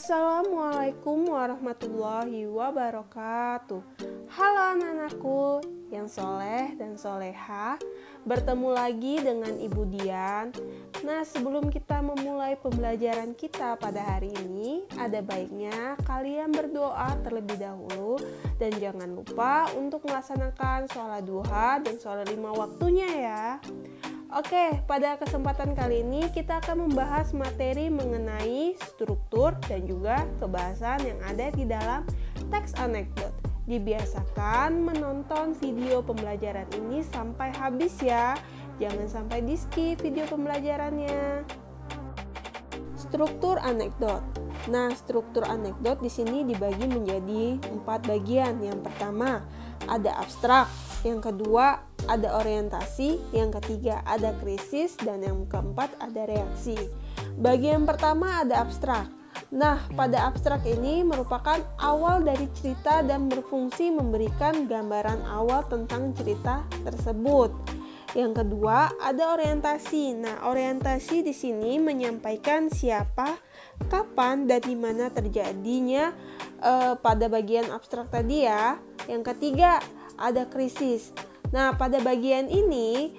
Assalamualaikum warahmatullahi wabarakatuh. Halo anak-anakku yang soleh dan soleha, bertemu lagi dengan Ibu Dian. Nah, sebelum kita memulai pembelajaran kita pada hari ini, ada baiknya kalian berdoa terlebih dahulu dan jangan lupa untuk melaksanakan sholat duha dan sholat 5 waktunya ya. Oke, pada kesempatan kali ini kita akan membahas materi mengenai struktur dan juga kebahasan yang ada di dalam teks anekdot. Dibiasakan menonton video pembelajaran ini sampai habis ya. Jangan sampai di-skip video pembelajarannya. Struktur anekdot. Nah, struktur anekdot di sini dibagi menjadi 4 bagian. Yang pertama, ada abstrak. Yang kedua, ada orientasi. Yang ketiga, ada krisis. Dan yang keempat, ada reaksi. Bagian pertama ada abstrak. Nah, pada abstrak ini merupakan awal dari cerita dan berfungsi memberikan gambaran awal tentang cerita tersebut. Yang kedua, ada orientasi. Nah, orientasi di sini menyampaikan siapa, kapan, dan di mana terjadinya pada bagian abstrak tadi ya. Yang ketiga, ada krisis. Nah, pada bagian ini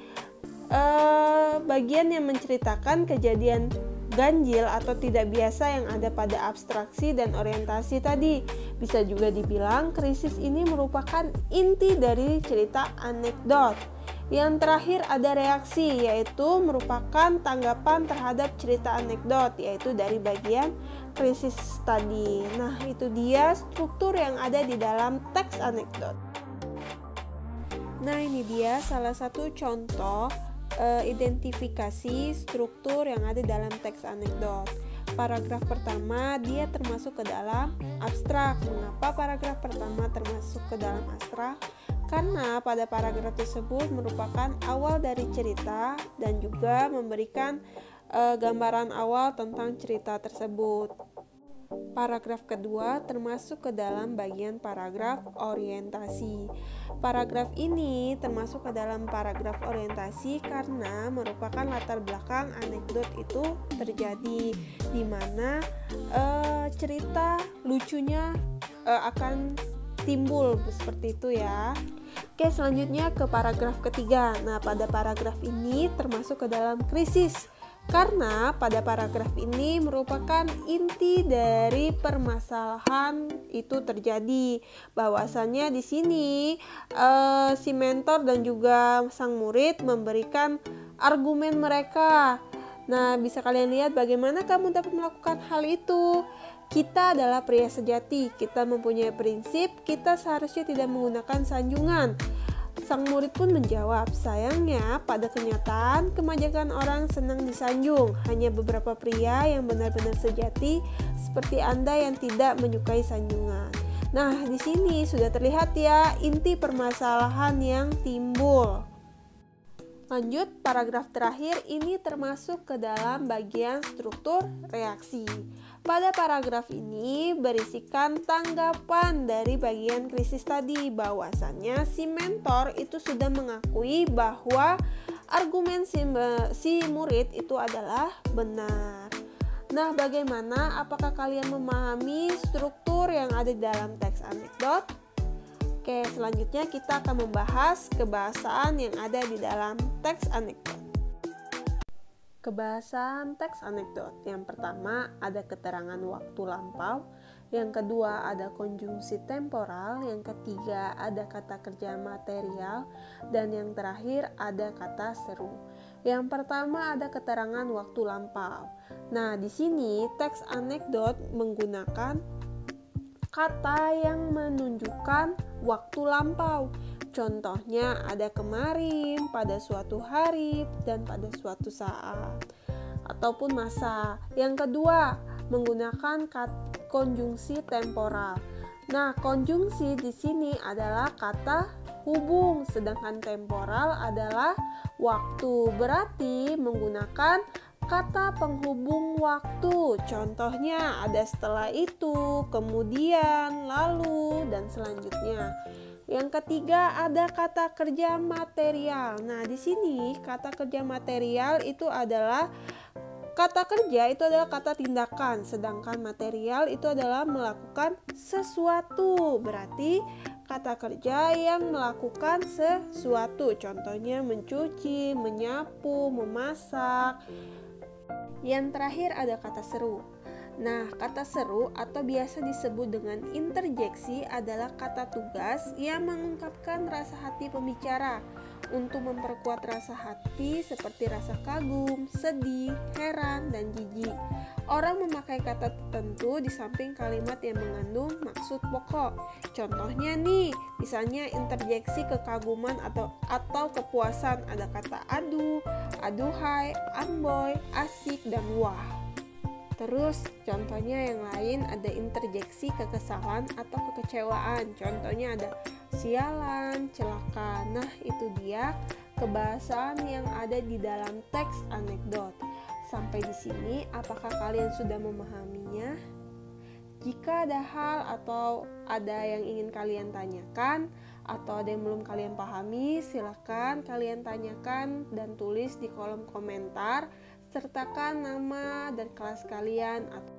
bagian yang menceritakan kejadian ganjil atau tidak biasa yang ada pada abstraksi dan orientasi tadi. Bisa juga dibilang krisis ini merupakan inti dari cerita anekdot. Yang terakhir ada reaksi, yaitu merupakan tanggapan terhadap cerita anekdot, yaitu dari bagian krisis tadi. Nah, itu dia struktur yang ada di dalam teks anekdot. Nah, ini dia salah satu contoh identifikasi struktur yang ada dalam teks anekdot. Paragraf pertama dia termasuk ke dalam abstrak. Mengapa paragraf pertama termasuk ke dalam abstrak? Karena pada paragraf tersebut merupakan awal dari cerita dan juga memberikan gambaran awal tentang cerita tersebut. Paragraf kedua termasuk ke dalam bagian paragraf orientasi. Paragraf ini termasuk ke dalam paragraf orientasi karena merupakan latar belakang anekdot itu terjadi, di mana cerita lucunya akan timbul seperti itu ya. Oke, selanjutnya ke paragraf ketiga. Nah, pada paragraf ini termasuk ke dalam krisis. Karena pada paragraf ini merupakan inti dari permasalahan itu terjadi. Bahwasannya di sini si mentor dan juga sang murid memberikan argumen mereka. Nah, bisa kalian lihat bagaimana kamu dapat melakukan hal itu. Kita adalah pria sejati, kita mempunyai prinsip, kita seharusnya tidak menggunakan sanjungan. Sang murid pun menjawab, sayangnya pada kenyataan kebanyakan orang senang disanjung. Hanya beberapa pria yang benar-benar sejati seperti Anda yang tidak menyukai sanjungan. Nah, di sini sudah terlihat ya inti permasalahan yang timbul. Lanjut, paragraf terakhir ini termasuk ke dalam bagian struktur reaksi. Pada paragraf ini berisikan tanggapan dari bagian krisis tadi, bahwasannya si mentor itu sudah mengakui bahwa argumen si murid itu adalah benar. Nah, bagaimana? Apakah kalian memahami struktur yang ada di dalam teks anekdot? Oke, selanjutnya kita akan membahas kebahasaan yang ada di dalam teks anekdot. Kebahasan teks anekdot. Yang pertama ada keterangan waktu lampau, yang kedua ada konjungsi temporal, yang ketiga ada kata kerja material, dan yang terakhir ada kata seru. Yang pertama ada keterangan waktu lampau. Nah, di sini teks anekdot menggunakan kata yang menunjukkan waktu lampau. Contohnya ada kemarin, pada suatu hari, dan pada suatu saat ataupun masa. Yang kedua, menggunakan konjungsi temporal. Nah, konjungsi di sini adalah kata hubung, sedangkan temporal adalah waktu. Berarti menggunakan kata penghubung waktu. Contohnya ada setelah itu, kemudian, lalu, dan selanjutnya. Yang ketiga ada kata kerja material. Nah, di sini kata kerja material itu adalah Kata kerja itu adalah kata tindakan, sedangkan material itu adalah melakukan sesuatu. Berarti kata kerja yang melakukan sesuatu, contohnya mencuci, menyapu, memasak. Yang terakhir ada kata seru. Nah, kata seru atau biasa disebut dengan interjeksi adalah kata tugas yang mengungkapkan rasa hati pembicara untuk memperkuat rasa hati seperti rasa kagum, sedih, heran, dan jijik. Orang memakai kata tertentu di samping kalimat yang mengandung maksud pokok. Contohnya nih, misalnya interjeksi kekaguman atau kepuasan, ada kata aduh, aduhai, amboy, asik, dan wah. Terus contohnya yang lain ada interjeksi kekesalan atau kekecewaan. Contohnya ada sialan, celaka. Nah, itu dia kebahasaan yang ada di dalam teks anekdot. Sampai di sini, apakah kalian sudah memahaminya? Jika ada hal atau ada yang ingin kalian tanyakan atau ada yang belum kalian pahami, silakan kalian tanyakan dan tulis di kolom komentar. Sertakan nama dan kelas kalian atau